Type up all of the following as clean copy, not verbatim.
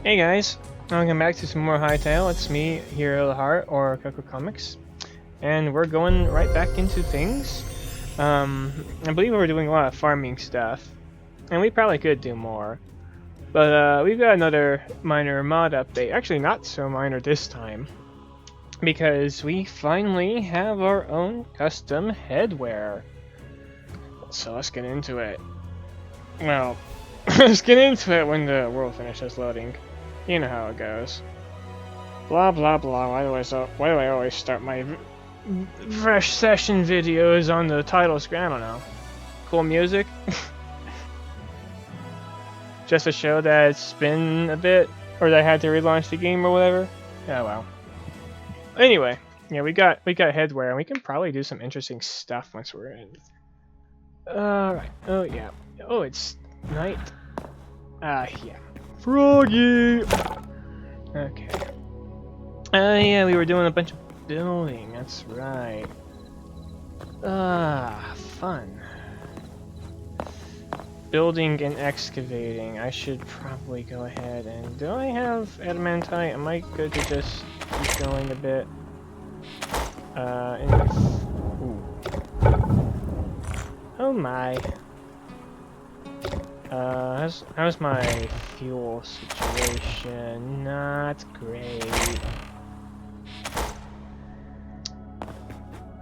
Hey guys, welcome back to some more Hytale. It's me, Hero the Heart, or Coco Comics, and we're going right back into things. I believe we're doing a lot of farming stuff, and we probably could do more. But we've got another minor mod update. Actually, not so minor this time, because we finally have our own custom headwear. So let's get into it. Well, let's get into it when the world finishes loading. You know how it goes. Blah blah blah. Why do I always start my fresh session videos on the title screen? I don't know. Cool music. Just to show that it's been a bit, or that I had to relaunch the game or whatever. Oh well. Anyway, yeah, we got headwear, and we can probably do some interesting stuff once we're in. Alright. Oh yeah. Oh, it's night. Yeah. Froggy. Okay. Yeah, we were doing a bunch of building, that's right. Fun. Building and excavating. I should probably go ahead and... Do I have adamantite? Am I good to just keep going a bit? Ooh. Oh my. How's my fuel situation? Not great.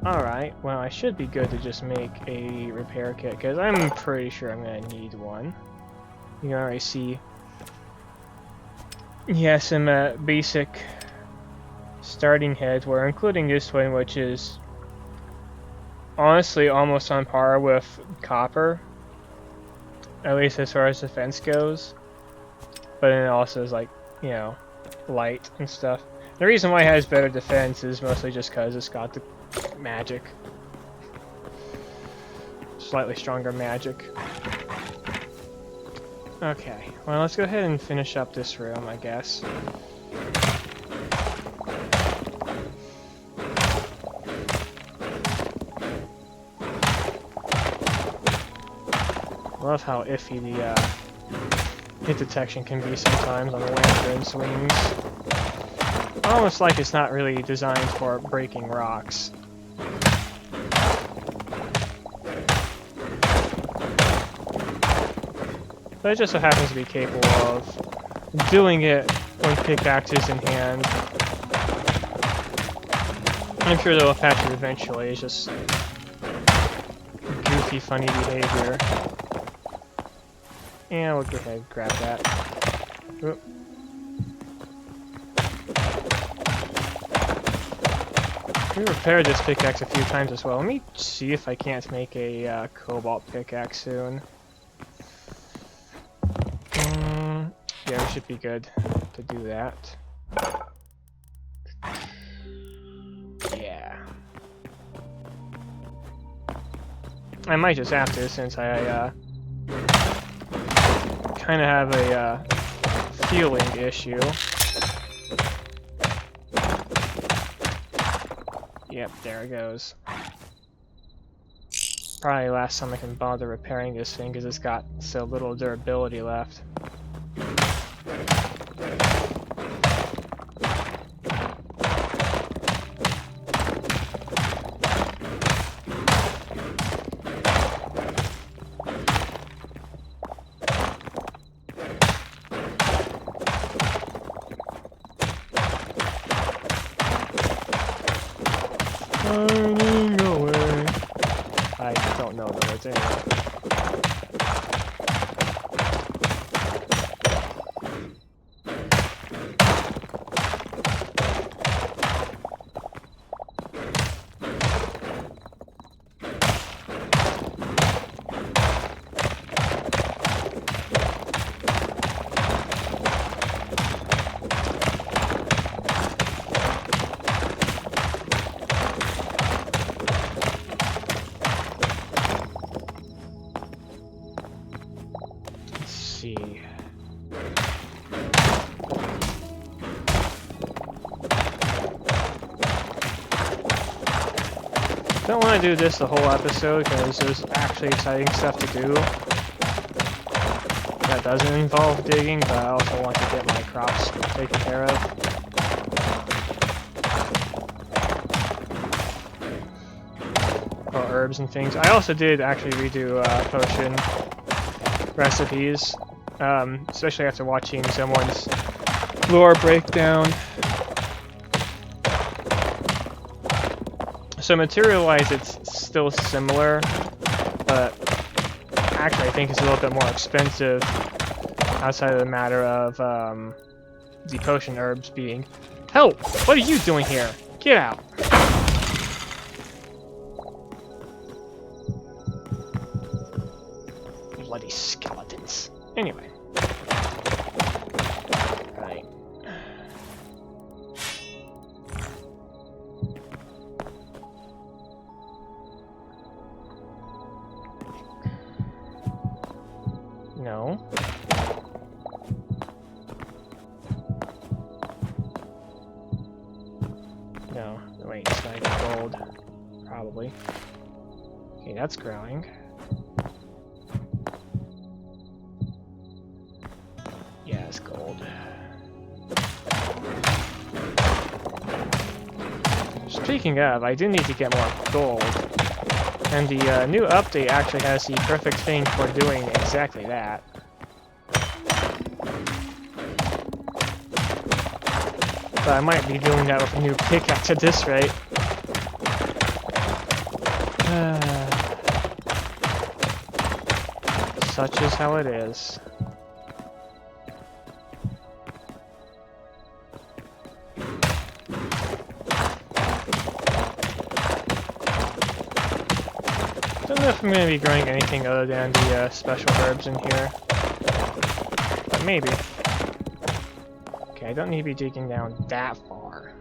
Alright, well I should be good to just make a repair kit, because I'm pretty sure I'm going to need one. You can already see. Yeah, some basic starting headwear, including this one, which is honestly almost on par with copper. At least as far as defense goes. But then it also is like, you know, light and stuff. The reason why it has better defense is mostly just because it's got the magic. Slightly stronger magic. Okay, well let's go ahead and finish up this room, I guess. Love how iffy the hit detection can be sometimes on the lantern swings. Almost like it's not really designed for breaking rocks. But it just so happens to be capable of doing it when pickaxes in hand. I'm sure they'll patch it eventually, it's just goofy, funny behavior. Yeah, we'll go ahead and grab that. Oop. We repaired this pickaxe a few times as well. Let me see if I can't make a cobalt pickaxe soon. Yeah, we should be good to do that. Yeah. I might just have to, since I kind of have a fueling issue. Yep, there it goes. Probably last time I can bother repairing this thing because it's got so little durability left. Running away. I don't know the words anyway. Don't want to do this the whole episode because there's actually exciting stuff to do that doesn't involve digging, but I also want to get my crops taken care of. Or herbs and things. I also did actually redo potion recipes, especially after watching someone's lore breakdown. So material-wise, it's still similar, but actually I think it's a little bit more expensive outside of the matter of the potion herbs being... Help! What are you doing here? Get out! Bloody skeletons. Anyway. Right. No. No. Wait, it's gonna get gold. Probably. Okay, that's growing. Yeah, it's gold. Speaking of, I do need to get more gold. And the new update actually has the perfect thing for doing exactly that. But I might be doing that with a new pickaxe at this rate. Such is how it is. Don't know if I'm going to be growing anything other than the special herbs in here. But maybe. Okay, I don't need to be digging down that far.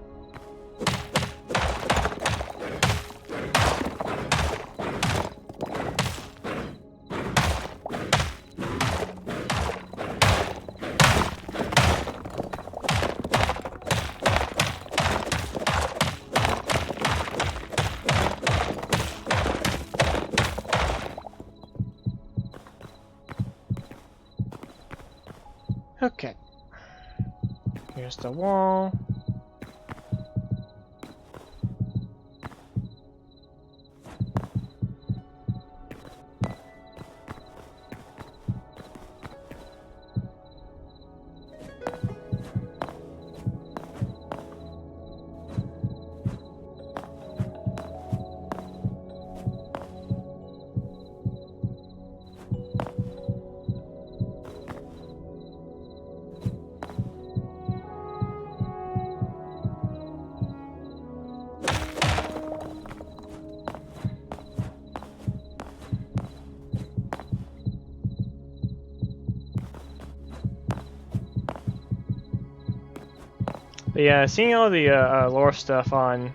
Okay. Here's the wall. But yeah, seeing all the lore stuff on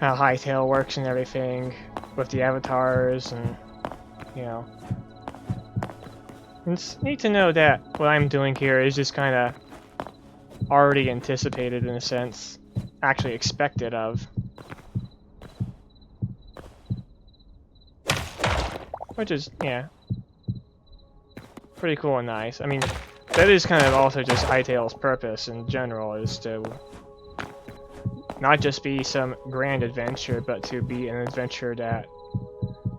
how Hytale works and everything with the avatars and, you know. It's neat to know that what I'm doing here is just kind of already anticipated in a sense, actually expected of. Which is, yeah, pretty cool and nice. I mean, that is kind of also just Hytale's purpose in general, is to not just be some grand adventure, but to be an adventure that,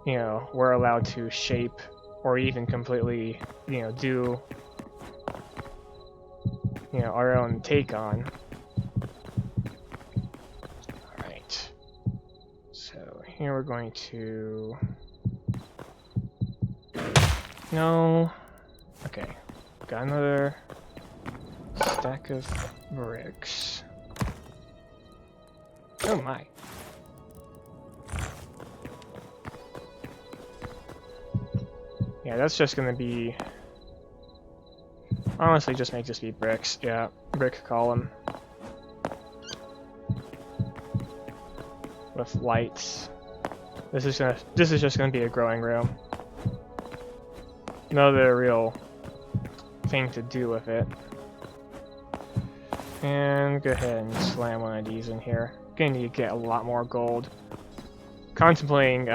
you know, we're allowed to shape or even completely, you know, do, you know, our own take on. Alright. So here we're going to... No. Okay. Got another stack of bricks. Oh my. Yeah, that's just gonna be... Honestly, just make this be bricks. Yeah, brick column. With lights. This is just gonna be a growing room. No other real thing to do with it. And go ahead and slam one of these in here. Gonna need to get a lot more gold. Contemplating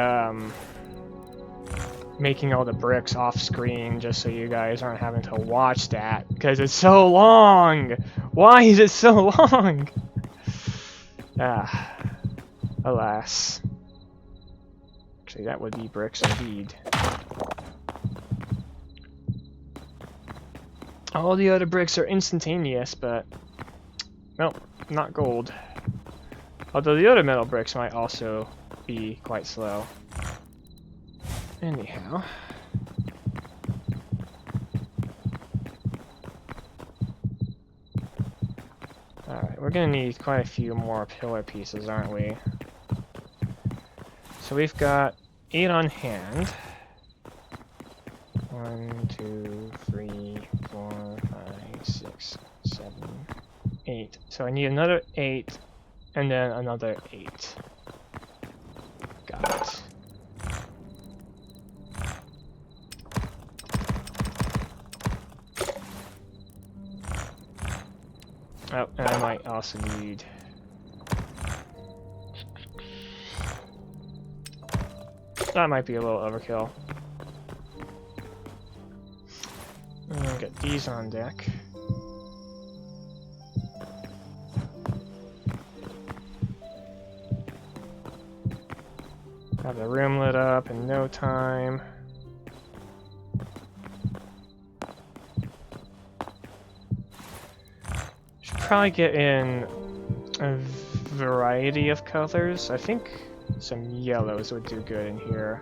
making all the bricks off screen just so you guys aren't having to watch that because it's so long. Why is it so long? Ah, alas. Actually, that would be bricks indeed. All the other bricks are instantaneous, but no, not gold. Although the other metal bricks might also be quite slow. Anyhow. Alright, we're gonna need quite a few more pillar pieces, aren't we? So we've got 8 on hand. 1, 2, 3, 4, 5, 6, 7, 8. So I need another 8, and then another 8. Got it. Oh, and I might also need... That might be a little overkill. I'm gonna get these on deck. Have the room lit up in no time. Should probably get in a variety of colors. I think some yellows would do good in here.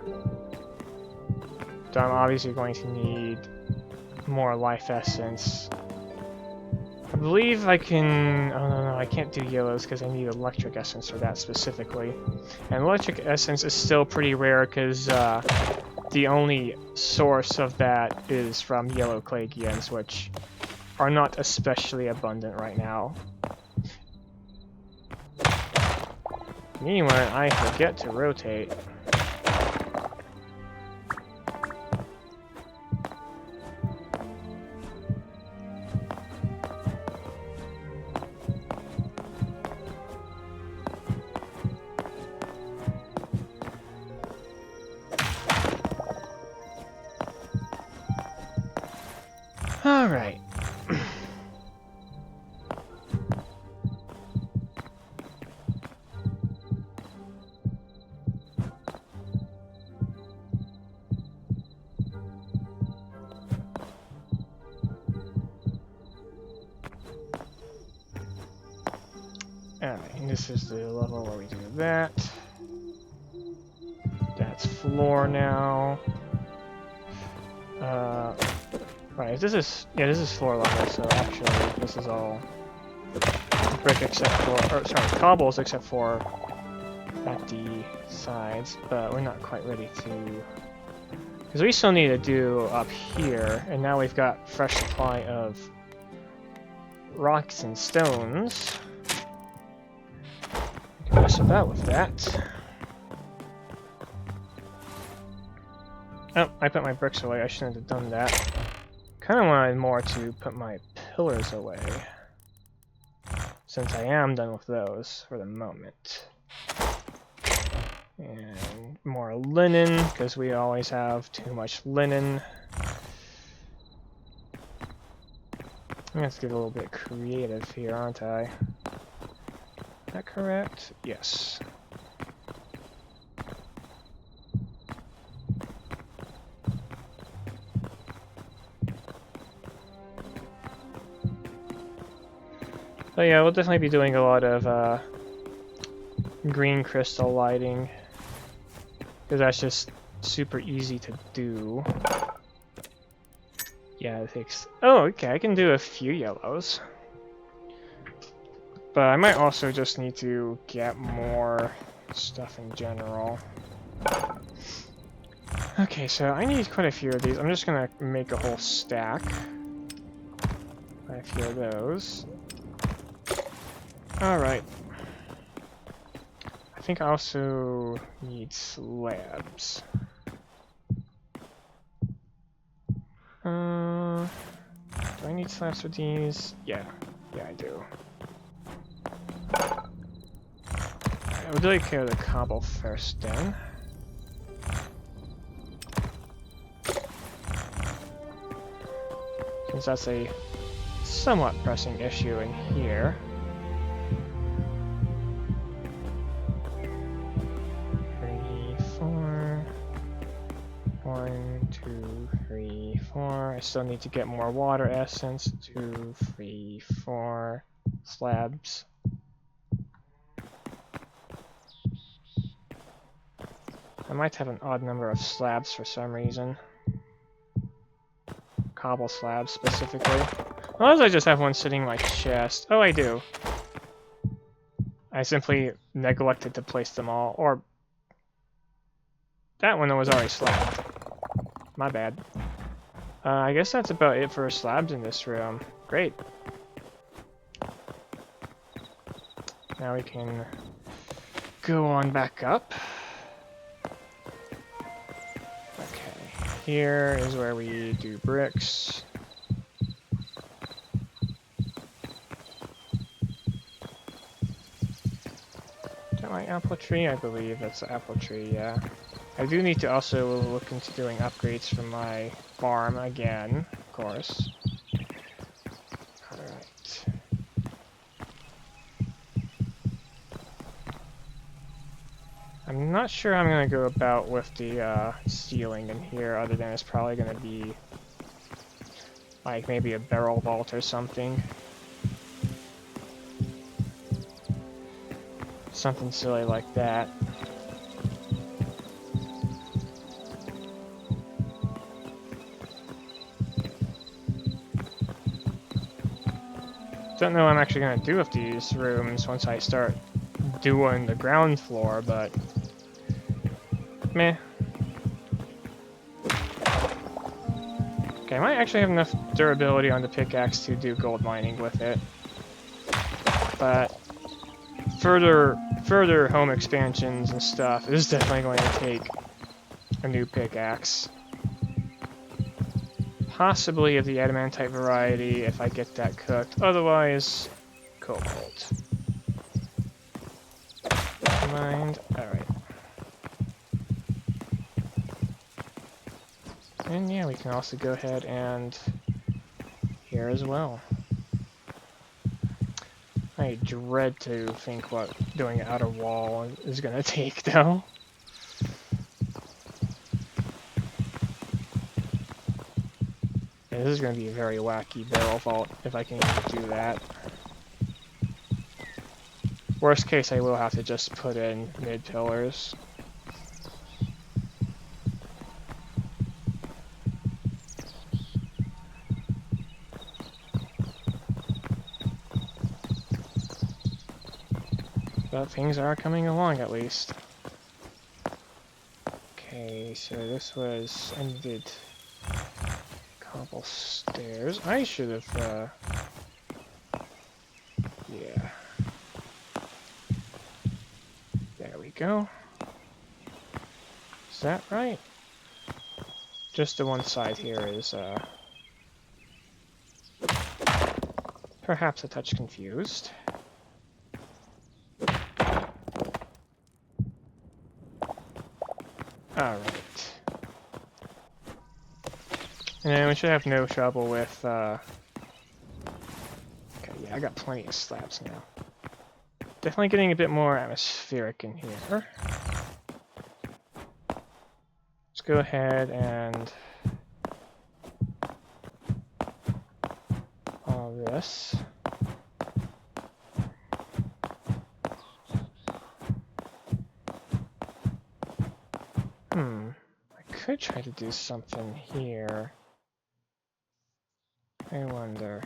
So I'm obviously going to need more life essence. I believe I can... Oh no, I can't do yellows because I need electric essence for that specifically. And electric essence is still pretty rare because the only source of that is from yellow clagians, which are not especially abundant right now. Meanwhile, I forget to rotate. Alright. Alright, and this is the level where we do that. That's floor now. Right, this is floor level, so actually this is all brick except for, or sorry, cobbles except for at the sides, but we're not quite ready to, because we still need to do up here, and now we've got fresh supply of rocks and stones. We can mess about with that. Oh, I put my bricks away. I shouldn't have done that. Kind of wanted more to put my pillars away, since I am done with those for the moment. And more linen, because we always have too much linen. I'm going to get a little bit creative here, aren't I? Is that correct? Yes. So yeah, we'll definitely be doing a lot of green crystal lighting, because that's just super easy to do. Yeah, it takes... Oh, okay, I can do a few yellows. But I might also just need to get more stuff in general. Okay, so I need quite a few of these. I'm just gonna make a whole stack. A few of those. Alright. I think I also need slabs. Do I need slabs for these? Yeah. Yeah, I do. I would like to clear the cobble first then. since that's a somewhat pressing issue in here. 3, 4. 1, 2, 3, 4. I still need to get more water essence. 2, 3, 4 slabs. I might have an odd number of slabs for some reason. Cobble slabs specifically. Unless I just have one sitting in my chest. Oh, I do. I simply neglected to place them all, or that one was already slabbed. My bad. I guess that's about it for slabs in this room. Great. Now we can go on back up. Okay, here is where we do bricks. Is that my apple tree? I believe that's the apple tree, yeah. I do need to also look into doing upgrades for my farm again, of course. Alright. I'm not sure how I'm going to go about with the ceiling in here, other than it's probably going to be like maybe a barrel vault or something. Something silly like that. Don't know what I'm actually going to do with these rooms once I start doing the ground floor, but meh. Okay, I might actually have enough durability on the pickaxe to do gold mining with it. But further home expansions and stuff is definitely going to take a new pickaxe. Possibly of the adamantite variety if I get that cooked. Otherwise, cobalt. Mind. Alright. And yeah, we can also go ahead and here as well. I dread to think what doing an outer wall is gonna take though. Yeah, this is gonna be a very wacky barrel vault if I can even do that. Worst case, I will have to just put in mid pillars. But things are coming along at least. Okay, so this was ended cobble stairs. I should have yeah. There we go. Is that right? Just the one side here is perhaps a touch confused. Alright. And we should have no trouble with, okay, yeah, I got plenty of slabs now. Definitely getting a bit more atmospheric in here. Let's go ahead and all this. I could try to do something here. I wonder.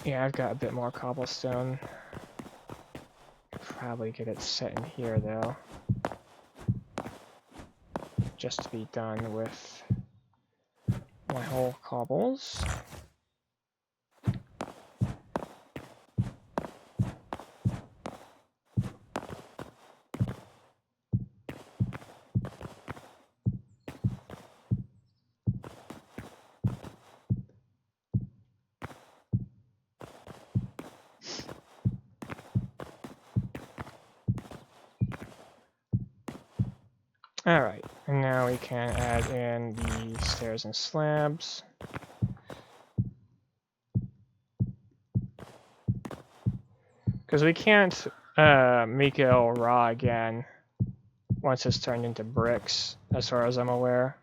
Yeah, I've got a bit more cobblestone. Probably get it set in here though. Just to be done with my whole cobbles. Alright, and now we can add in the stairs and slabs. Because we can't make it all raw again once it's turned into bricks, as far as I'm aware.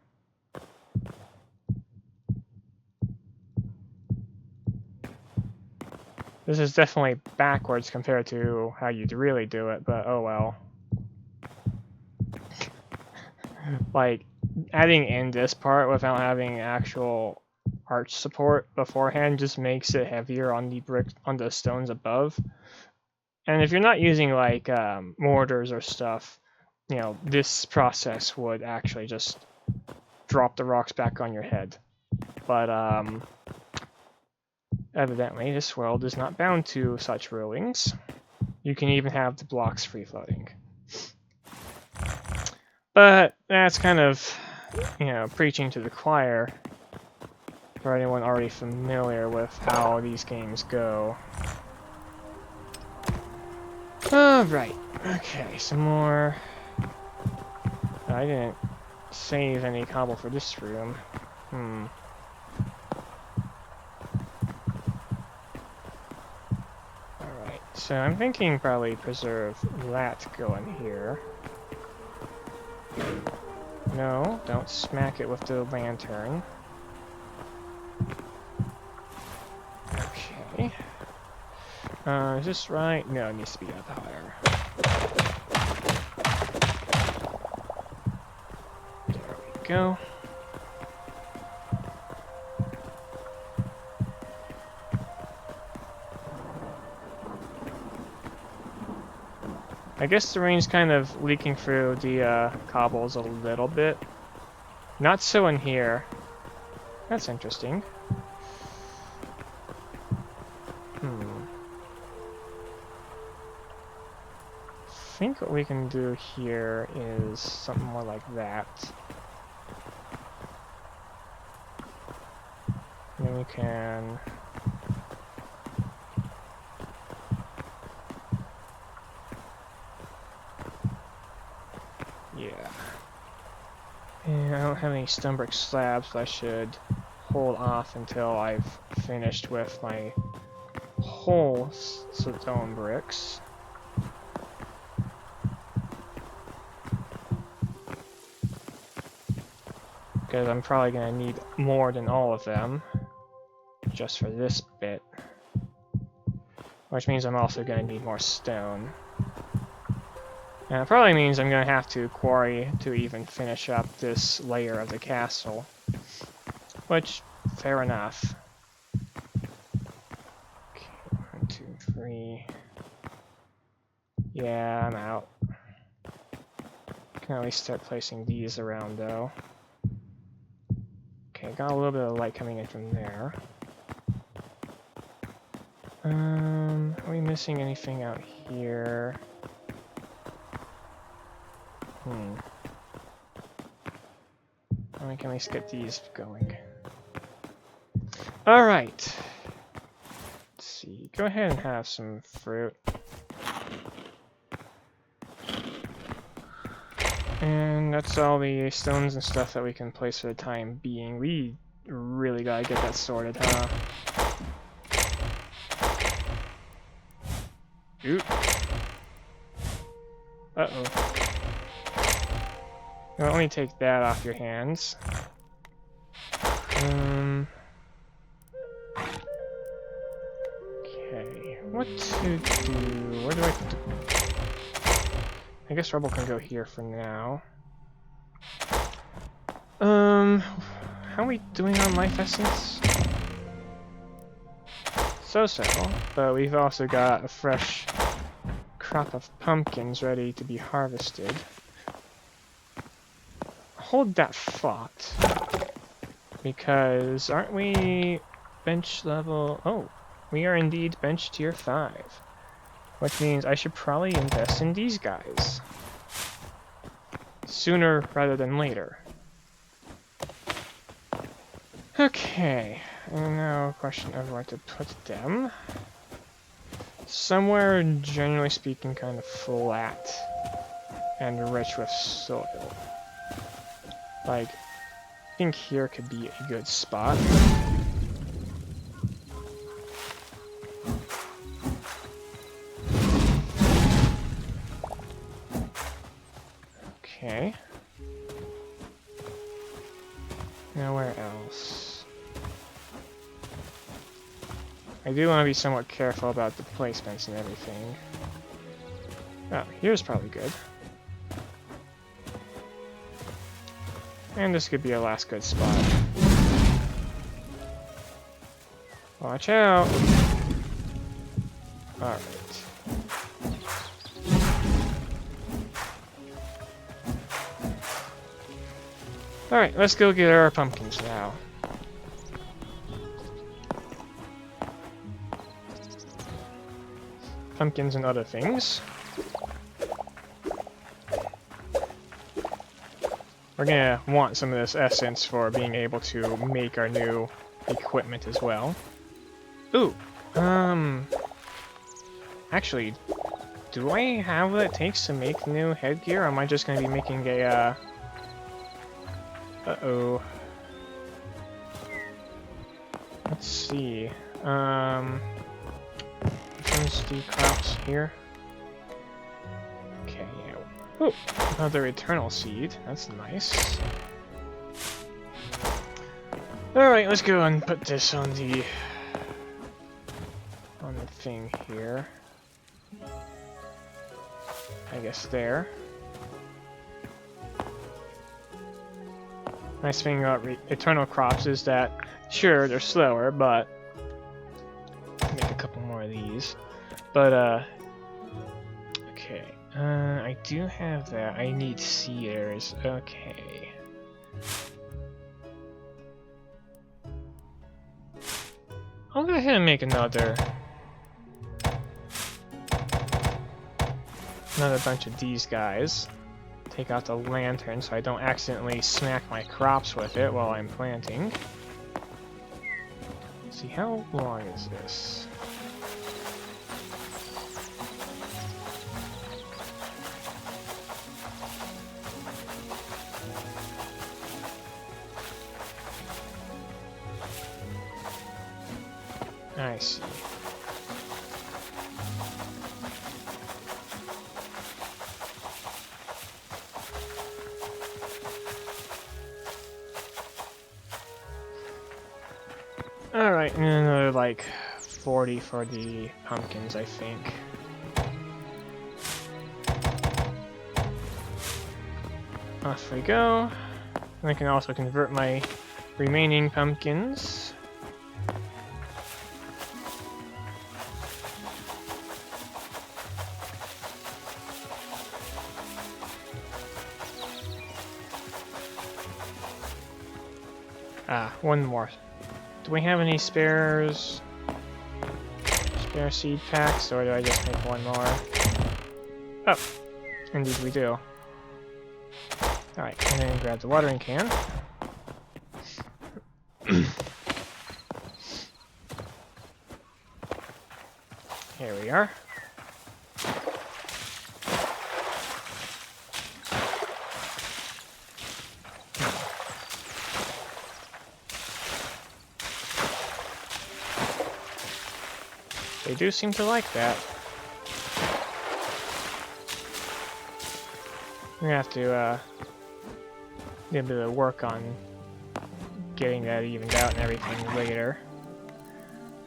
This is definitely backwards compared to how you'd really do it, but oh well. Like, adding in this part without having actual arch support beforehand just makes it heavier on the bricks, on the stones above. And if you're not using like mortars or stuff, you know, this process would actually just drop the rocks back on your head. But evidently this world is not bound to such rulings. You can even have the blocks free floating. But that's kind of, you know, preaching to the choir for anyone already familiar with how these games go. Right. Okay, some more. I didn't save any cobble for this room. Alright, so I'm thinking probably preserve that going here. No, don't smack it with the lantern. Okay. Is this right? No, it needs to be up higher. There we go. I guess the rain's kind of leaking through the cobbles a little bit. Not so in here. That's interesting. I think what we can do here is something more like that. And then we can... yeah. And I don't have any stone brick slabs, so I should hold off until I've finished with my whole stone bricks. Because I'm probably going to need more than all of them, just for this bit. Which means I'm also going to need more stone. And it probably means I'm going to have to quarry to even finish up this layer of the castle. Which, fair enough. Okay, 1, 2, 3. Yeah, I'm out. Can at least start placing these around though. Okay, got a little bit of light coming in from there. Are we missing anything out here? We can at least get these going. Alright. Let's see. Go ahead and have some fruit. And that's all the stones and stuff that we can place for the time being. We really gotta get that sorted, huh? Oop. Uh-oh. Let me take that off your hands. Okay, what to do? Where do I put the... I guess rubble can go here for now. How are we doing on life essence? So-so, but we've also got a fresh crop of pumpkins ready to be harvested. Hold that thought, because aren't we bench level? Oh, we are indeed bench tier 5, which means I should probably invest in these guys sooner rather than later. Okay, and now a question of where to put them. Somewhere, generally speaking, kind of flat and rich with soil. Like, I think here could be a good spot. Okay. Now where else? I do want to be somewhat careful about the placements and everything. Oh, here's probably good. And this could be a last good spot. Watch out! Alright. Alright, let's go get our pumpkins now. Pumpkins and other things. We're gonna want some of this essence for being able to make our new equipment as well. Ooh, actually, do I have what it takes to make new headgear, or am I just gonna be making a, uh-oh. Let's see, let's do crops here. Okay, yeah. Ooh, another eternal seed, that's nice. Alright, let's go and put this on the thing here. I guess there. Nice thing about eternal crops is that, sure, they're slower, but make a couple more of these. But okay. I do have that. I need seeders. Okay. I'll go ahead and make another bunch of these guys. Take out the lantern so I don't accidentally smack my crops with it while I'm planting. Let's see, how long is this? I see. Alright, and another like 40 for the pumpkins, I think. Off we go. And I can also convert my remaining pumpkins. Ah, one more. Do we have any spares? Spare seed packs, or do I just make one more? Oh, indeed we do. Alright, and then grab the watering can. Here we are. They do seem to like that. We're gonna have to do a bit of work on getting that evened out and everything later.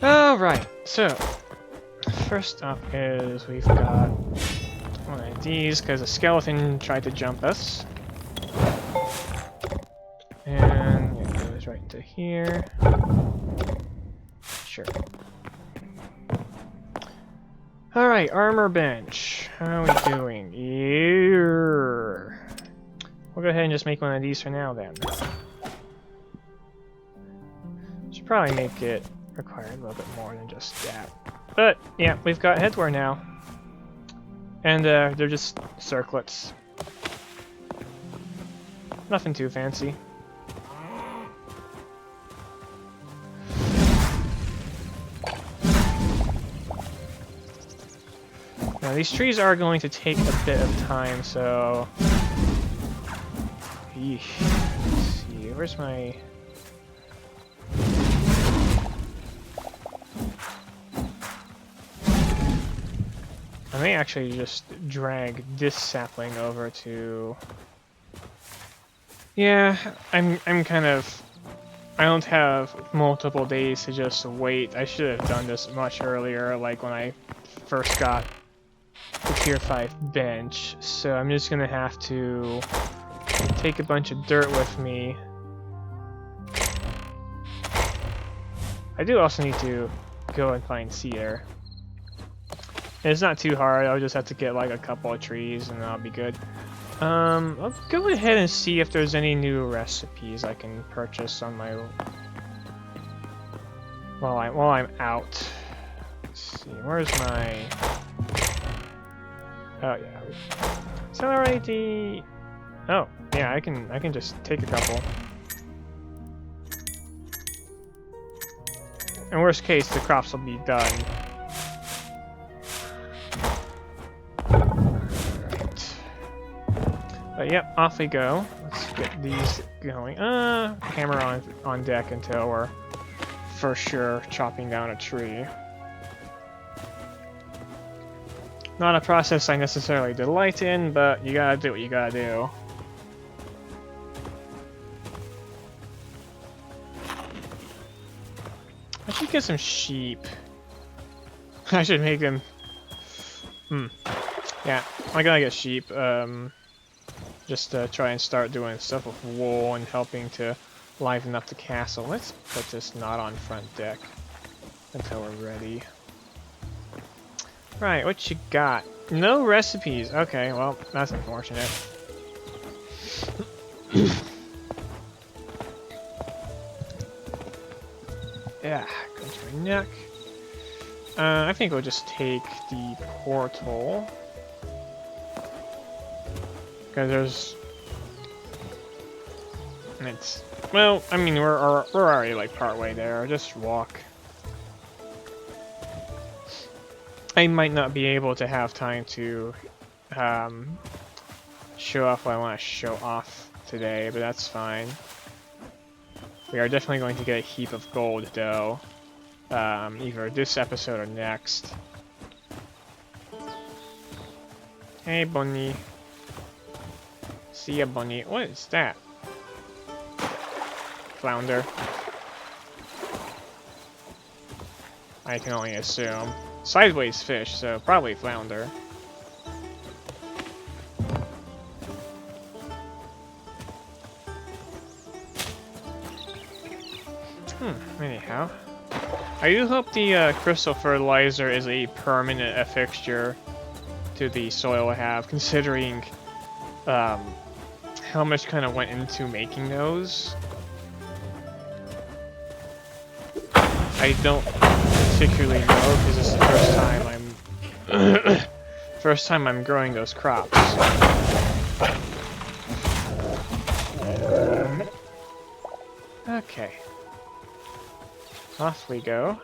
Alright, so first up is we've got one of these because a skeleton tried to jump us. And it goes right to here. Sure. Alright, armor bench. How are we doing? Yeah. We'll go ahead and just make one of these for now then. Should probably make it require a little bit more than just that. But yeah, we've got headwear now. And they're just circlets. Nothing too fancy. Now these trees are going to take a bit of time, so Eesh. Let's see, where's my... I may actually just drag this sapling over to... Yeah, I'm kind of... I don't have multiple days to just wait. I should have done this much earlier, like when I first got the tier 5 bench. So I'm just gonna have to take a bunch of dirt with me. I do also need to go and find cedar. And it's not too hard, I'll just have to get like a couple of trees and I'll be good. I'll go ahead and see if there's any new recipes I can purchase on my... while I'm out. Let's see, where's my... Oh yeah. Accelerate the... Oh, yeah, I can just take a couple. In worst case, the crops will be done. But yep, off we go. Let's get these going. Hammer on deck until we're for sure chopping down a tree. Not a process I necessarily delight in, but you gotta do what you gotta do. I should get some sheep. I should make them... Yeah, I gotta get sheep. Just to try and start doing stuff with wool and helping to liven up the castle. Let's put this not on front deck until we're ready. Right, what you got? No recipes. Okay, well, that's unfortunate. Yeah, go to my neck. I think we'll just take the portal. Because there's... It's... Well, I mean, we're already like partway there. Just walk. I might not be able to have time to show off what I want to show off today, but that's fine. We are definitely going to get a heap of gold, though. Either this episode or next. Hey, bunny. See ya, bunny. What is that? Flounder. I can only assume. Sideways fish, so probably flounder. Anyhow. I do hope the crystal fertilizer is a permanent fixture to the soil I have, considering how much kind of went into making those. I don't particularly know because this is the first time I'm growing those crops. Okay. Off we go.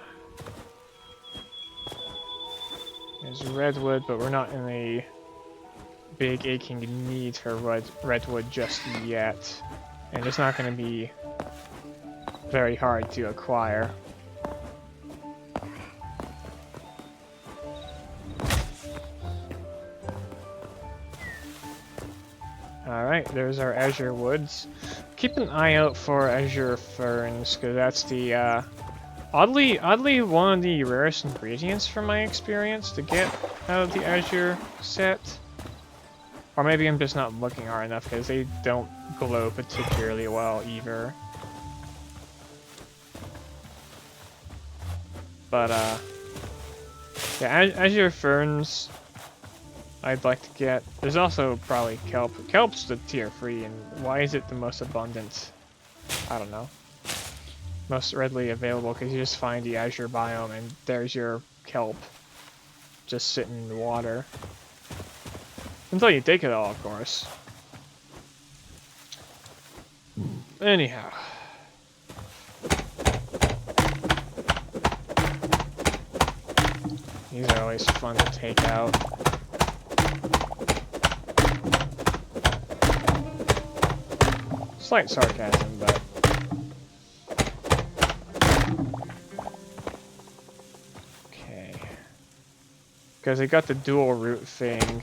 There's redwood, but we're not in a big aching need for redwood just yet. And it's not going to be very hard to acquire. Alright, there's our azure woods. Keep an eye out for azure ferns, because that's the oddly one of the rarest ingredients from my experience to get out of the azure set. Or maybe I'm just not looking hard enough, because they don't glow particularly well either. But yeah, azure ferns I'd like to get. There's also probably kelp. Kelp's the tier 3, and why is it the most abundant? I don't know. Most readily available, because you just find the azure biome and there's your kelp just sitting in the water. Until you take it all, of course. Anyhow. These are always fun to take out. slight sarcasm, but... Okay. Because it got the dual root thing.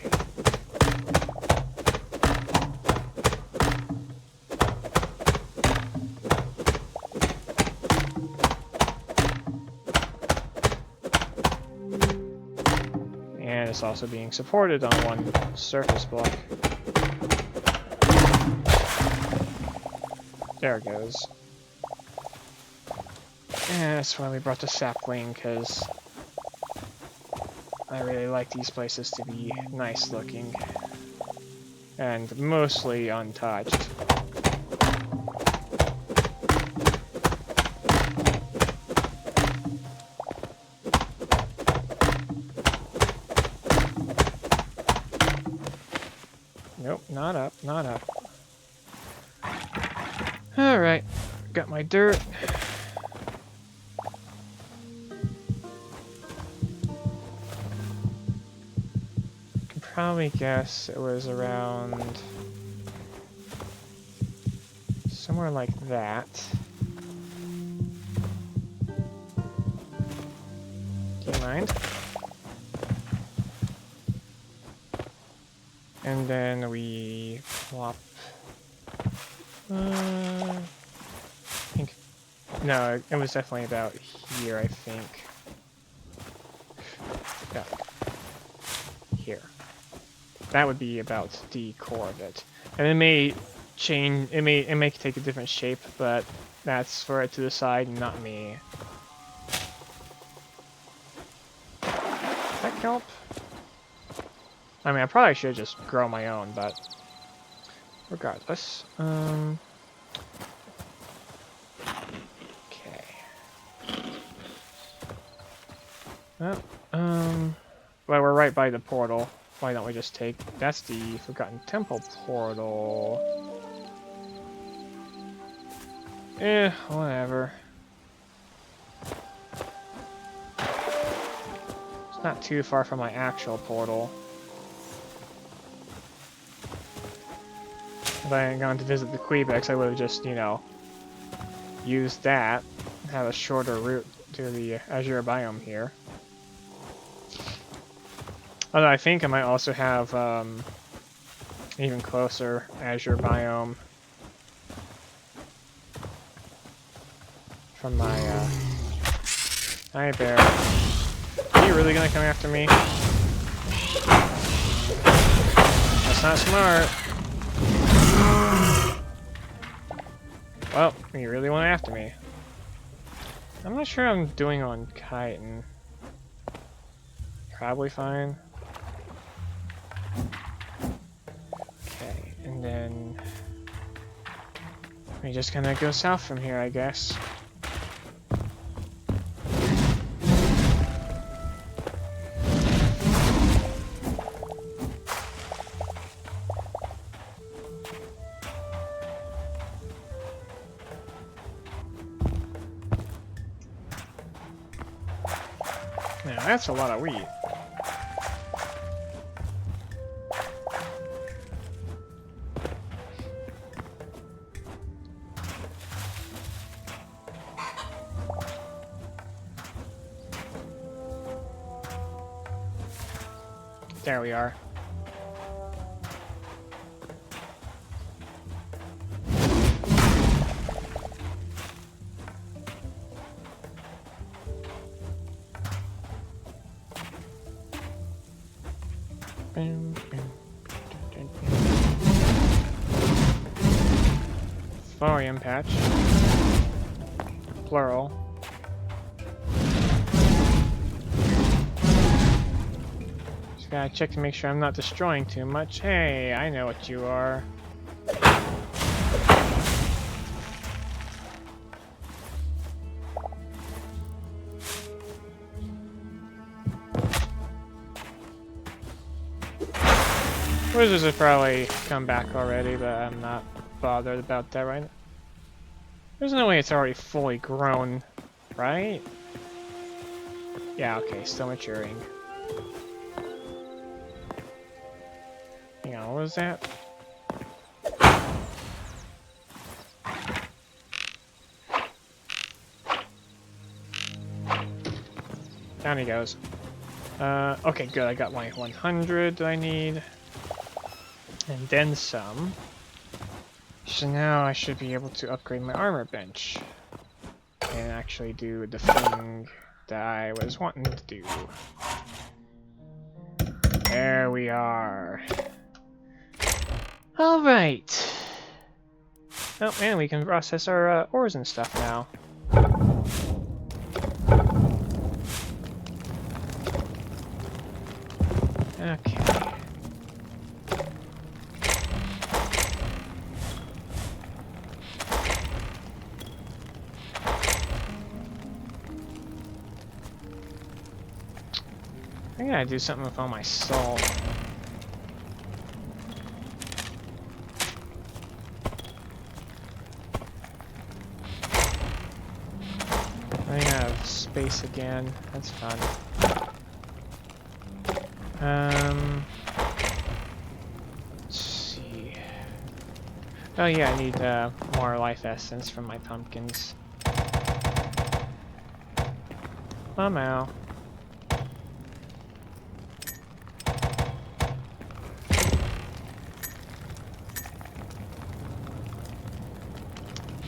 And it's also being supported on one surface block. There it goes. And that's why we brought the sapling, because I really like these places to be nice looking. And mostly untouched. Nope, not up, not up. Alright, got my dirt. Can probably guess it was around somewhere like that. Do you mind? And then we plop. I think. No, it was definitely about here, I think. Yeah. Here. That would be about the core of it. And it may change, it may take a different shape, but that's for it to decide, not me. Does that help? I mean, I probably should just grow my own, but regardless. Okay. Well, well, we're right by the portal. Why don't we just take... That's the Forgotten Temple portal. Whatever. It's not too far from my actual portal. If I hadn't gone to visit the Quebecs, I would have just, you know, used that. Have a shorter route to the Azure biome here. Although I think I might also have an even closer Azure biome from my Hi bear. Are you really gonna come after me? That's not smart. Well, you really want after me. I'm not sure I'm doing on chitin. Probably fine. Okay, and then we just gonna go south from here, I guess. Now that's a lot of wheat. There we are. Thorium patch. Plural. Just gotta check to make sure I'm not destroying too much. Hey, I know what you are. Wizards have probably come back already, but I'm not bothered about that right now. There's no way it's already fully grown, right? Yeah, okay, still maturing. Hang on, what was that? Down he goes. Okay, good. I got my 100 that I need. And then some. So now I should be able to upgrade my armor bench. And actually do the thing that I was wanting to do. There we are. Alright. Oh, and we can process our ores and stuff now. Okay. I gotta do something with all my salt. Running out of space again. That's fun. Let's see. Oh yeah, I need more life essence from my pumpkins. Somehow.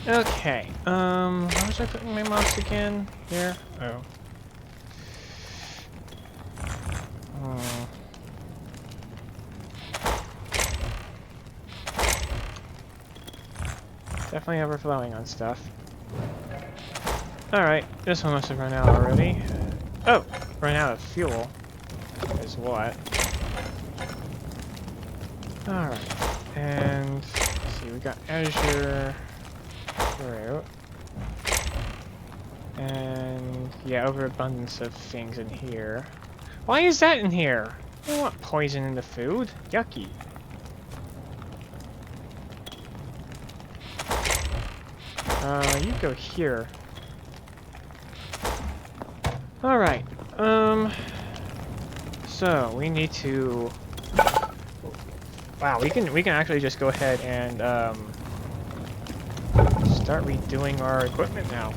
Okay, where was I putting my mouse again? Here? Oh. Definitely overflowing on stuff. Alright, this one must have run out already. Oh! Run out of fuel. Is what? Alright, and let's see, we got Azure Trees. And yeah, overabundance of things in here. Why is that in here? I don't want poison in the food. Yucky. You go here. Alright, so we need to... Wow, we can actually just go ahead and, start redoing our equipment now.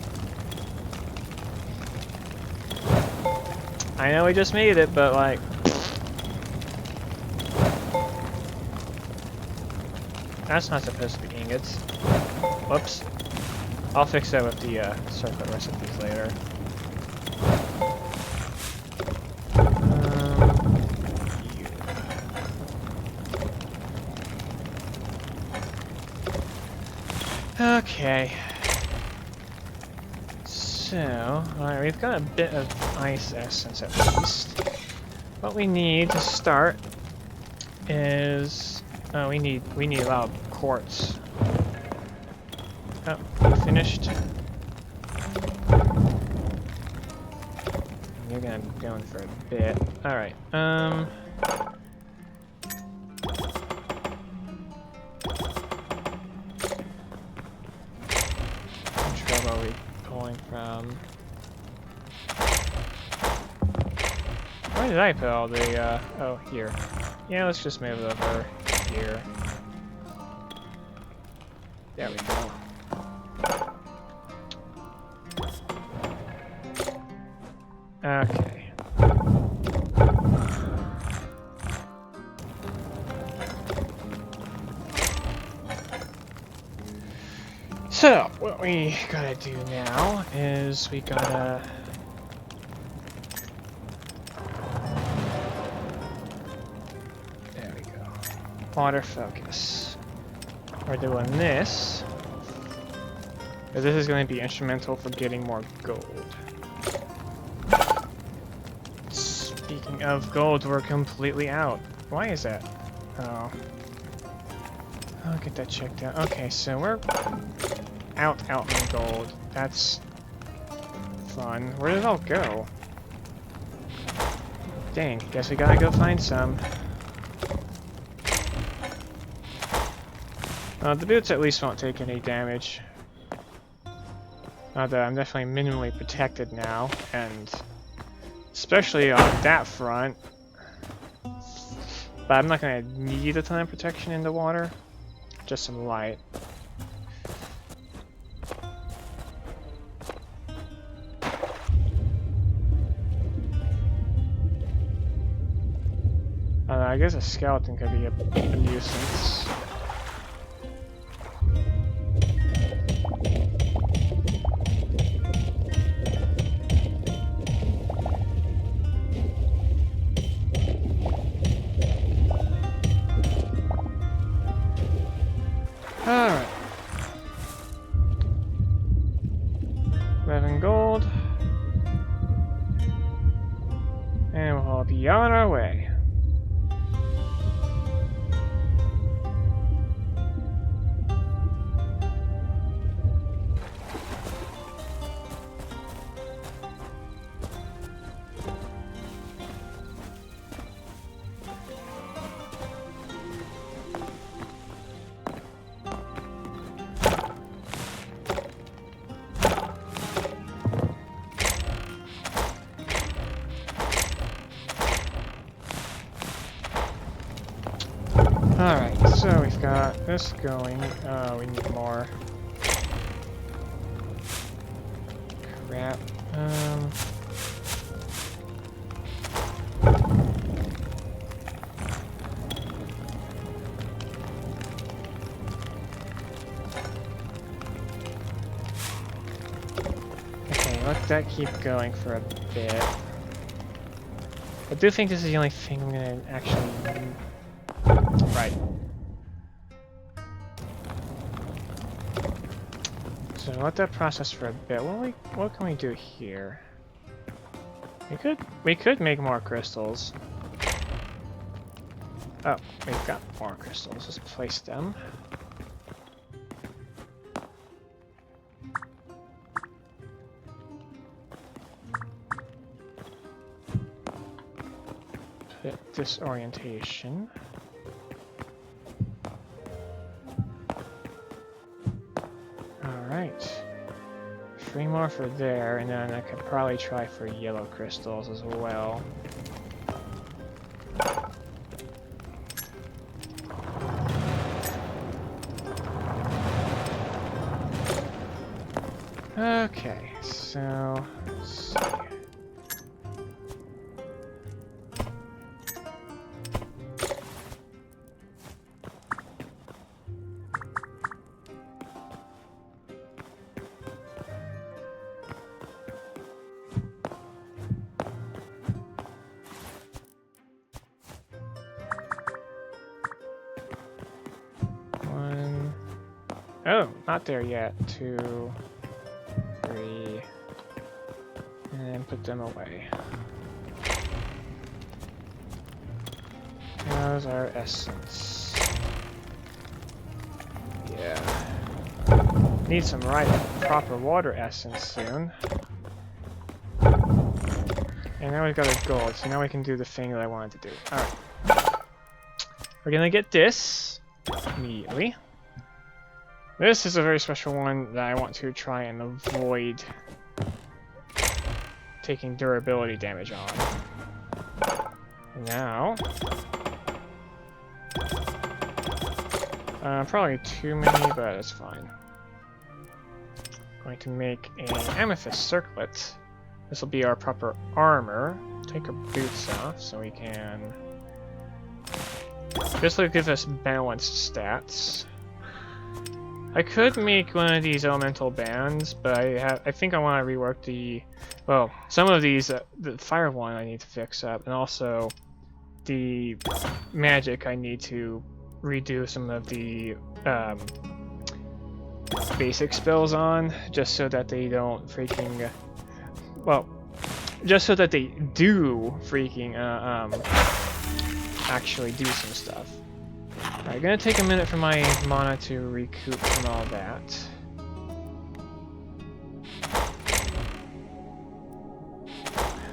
I know we just made it, but like... That's not supposed to be ingots. Whoops. I'll fix that with the circuit recipes later. Okay. So, alright, we've got a bit of ice essence at least. What we need to start is we need a lot of quartz. Oh, you finished? You're gonna be going for a bit. Alright, which hub are we pulling from? Where did I put all the, oh, here. Yeah, let's just move it over here. There we go. Okay. So, what we gotta do now is we gotta... There we go. Water focus. We're doing this. This is going to be instrumental for getting more gold. Speaking of gold, we're completely out. Why is that? Oh. I'll get that checked out. Okay, so we're out in gold. That's fun. Where did it all go? Dang, guess we gotta go find some. The boots at least won't take any damage. Although I'm definitely minimally protected now, and especially on that front. But I'm not gonna need a ton of protection in the water. Just some light. I guess a skeleton could be a nuisance. Alright. 11 gold. And we'll be on our way. Alright, so we've got this going. We need more. Crap. Okay, let that keep going for a bit. I do think this is the only thing I'm gonna actually need. Right. So let that process for a bit. What can we do here? We could make more crystals. Oh, we've got more crystals. Let's place them. Put this orientation. Alright. 3 more for there, and then I could probably try for yellow crystals as well. Okay, so let's see. Oh, not there yet. 2, 3, and then put them away. How's our essence? Yeah. Need some proper water essence soon. And now we've got a gold, so now we can do the thing that I wanted to do. Alright. We're gonna get this immediately. This is a very special one that I want to try and avoid taking durability damage on. Now, probably too many, but it's fine. Going to make an amethyst circlet. This will be our proper armor. Take our boots off so we can. This will give us balanced stats. I could make one of these elemental bands, but I think I want to rework some of these. The fire one I need to fix up, and also the magic I need to redo some of the basic spells on, just so that they don't freaking. Just so that they do freaking actually do some stuff. Alright, gonna take a minute for my mana to recoup from all that.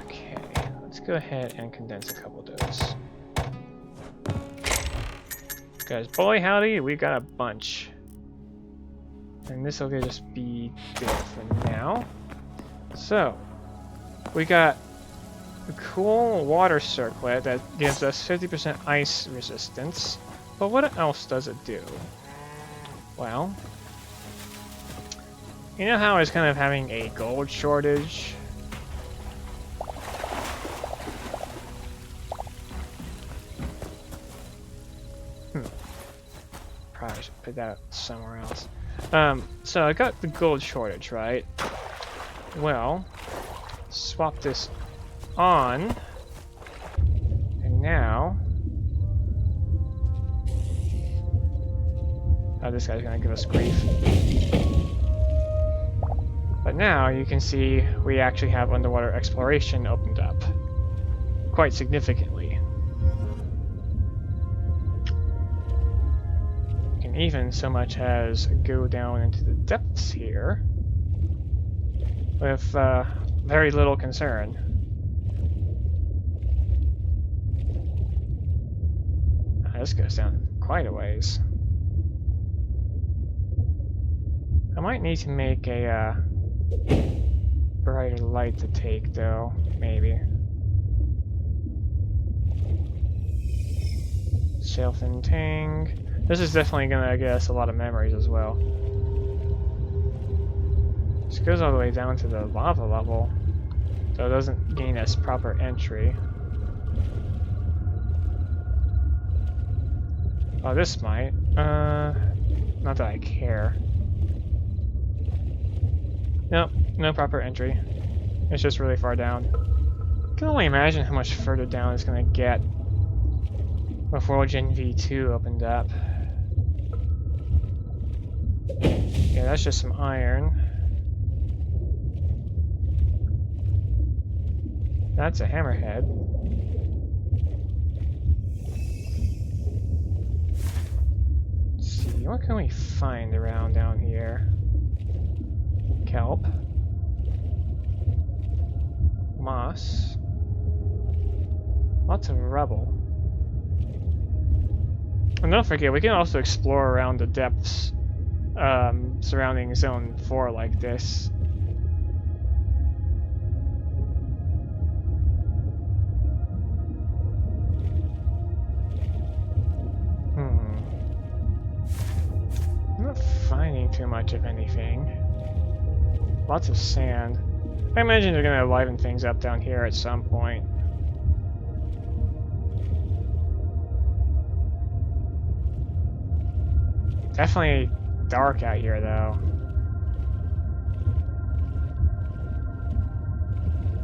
Okay, let's go ahead and condense a couple of those. Because boy howdy, we got a bunch. And this will just be there for now. So, we got a cool water circlet that gives us 50% ice resistance. But what else does it do? Well, you know how I was kind of having a gold shortage? probably should put that somewhere else. So I got the gold shortage, right? Well, swap this on, and now, oh, this guy's gonna give us grief. But now you can see we actually have underwater exploration opened up quite significantly. You can even so much as go down into the depths here with very little concern. This goes down quite a ways. I might need to make a brighter light to take, though, maybe. Sailfin Tang. This is definitely gonna get us a lot of memories as well. This goes all the way down to the lava level, so it doesn't gain us proper entry. Oh, this might. Not that I care. Nope, no proper entry. It's just really far down. I can only imagine how much further down it's gonna get before Gen V2 opened up. Yeah, that's just some iron. That's a hammerhead. Let's see, what can we find around down here? Kelp. Moss. Lots of rubble. And don't forget, we can also explore around the depths surrounding Zone 4 like this. I'm not finding too much of anything. Lots of sand. I imagine they're gonna liven things up down here at some point. Definitely dark out here, though.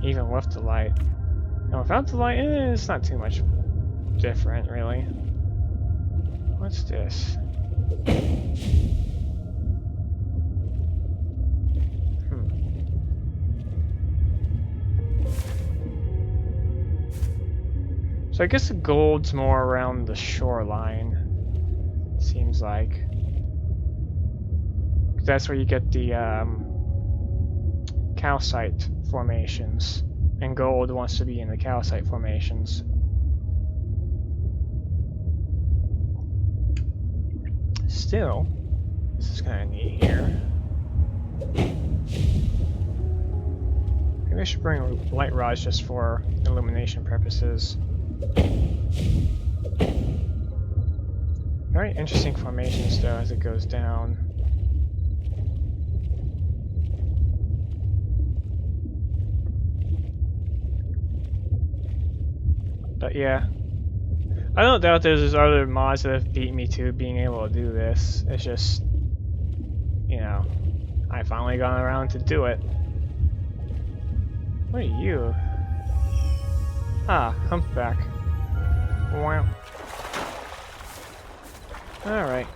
Even with the light. And without the light, it's not too much different, really. What's this? So I guess the gold's more around the shoreline, seems like. That's where you get the calcite formations, and gold wants to be in the calcite formations. Still, this is kind of neat here. Maybe I should bring light rods just for illumination purposes. Very interesting formations though as it goes down. But yeah, I don't doubt there's other mods that have beat me to being able to do this. It's just, you know, I finally got around to do it. What are you? Ah, humpback. Wow. Alright.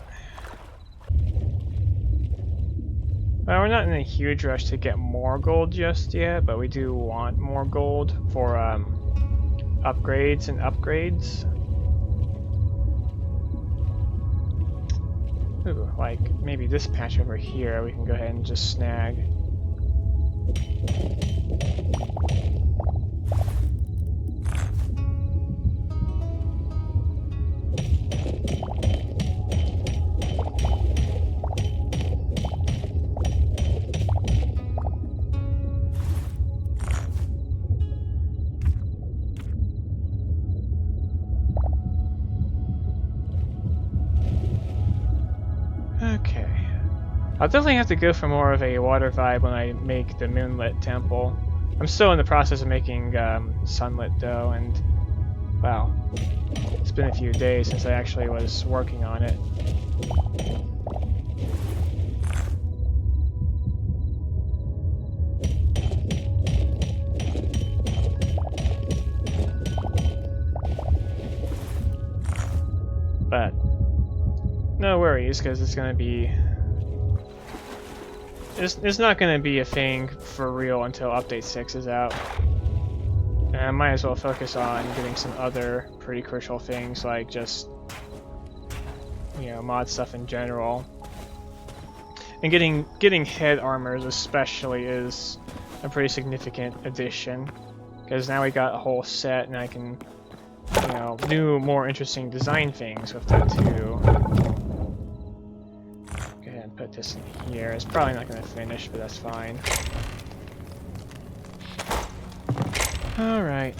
Well, we're not in a huge rush to get more gold just yet, but we do want more gold for upgrades and upgrades. Ooh, like maybe this patch over here we can go ahead and just snag. Okay. I'll definitely have to go for more of a water vibe when I make the Moonlit Temple. I'm still in the process of making Sunlit though, and Wow. It's been a few days since I actually was working on it. But no worries, because it's gonna be... It's not gonna be a thing for real until Update 6 is out. And I might as well focus on getting some other pretty crucial things, like just, you know, mod stuff in general. And getting head armors especially is a pretty significant addition, because now we got a whole set and I can, you know, do more interesting design things with that too. Go ahead and put this in here. It's probably not going to finish, but that's fine. Alright.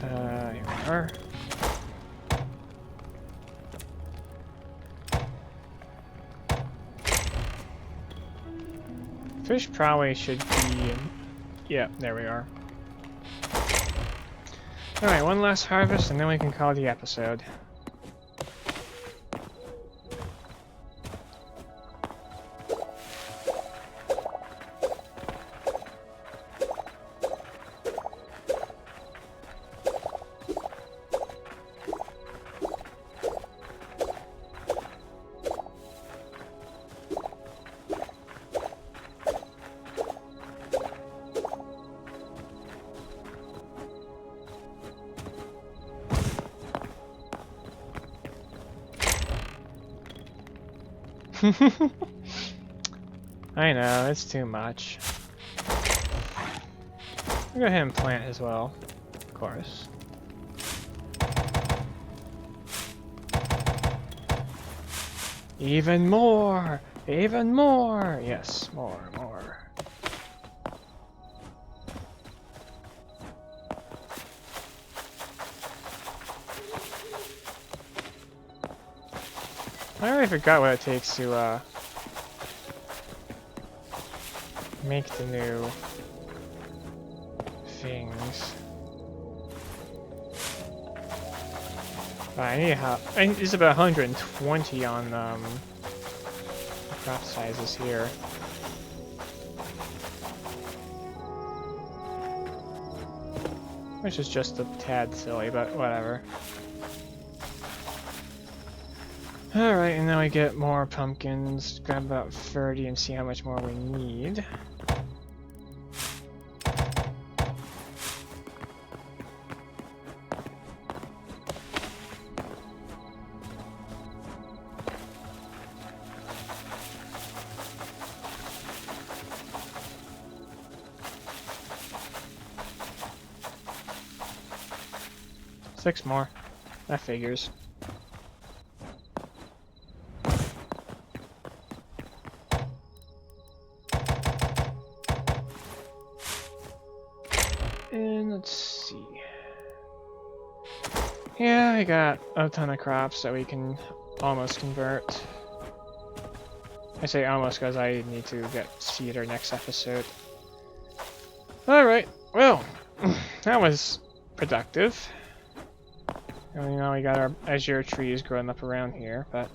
Here we are. Fish probably should be... Yeah, there we are. Alright, one last harvest and then we can call the episode. I know, it's too much. I'll go ahead and plant as well, of course. Even more! Even more! Yes, more, more. I already forgot what it takes to make the new things. I need it's about 120 on crop sizes here. Which is just a tad silly, but whatever. Alright, and now we get more pumpkins. Grab about 30 and see how much more we need. Six more. That figures. And let's see. Yeah, I got a ton of crops that we can almost convert. I say almost because I need to get cedar next episode. Alright, well, that was productive. And now we got our Azure Trees growing up around here, but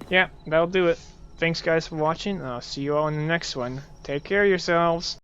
yeah, that'll do it. Thanks guys for watching, and I'll see you all in the next one. Take care of yourselves!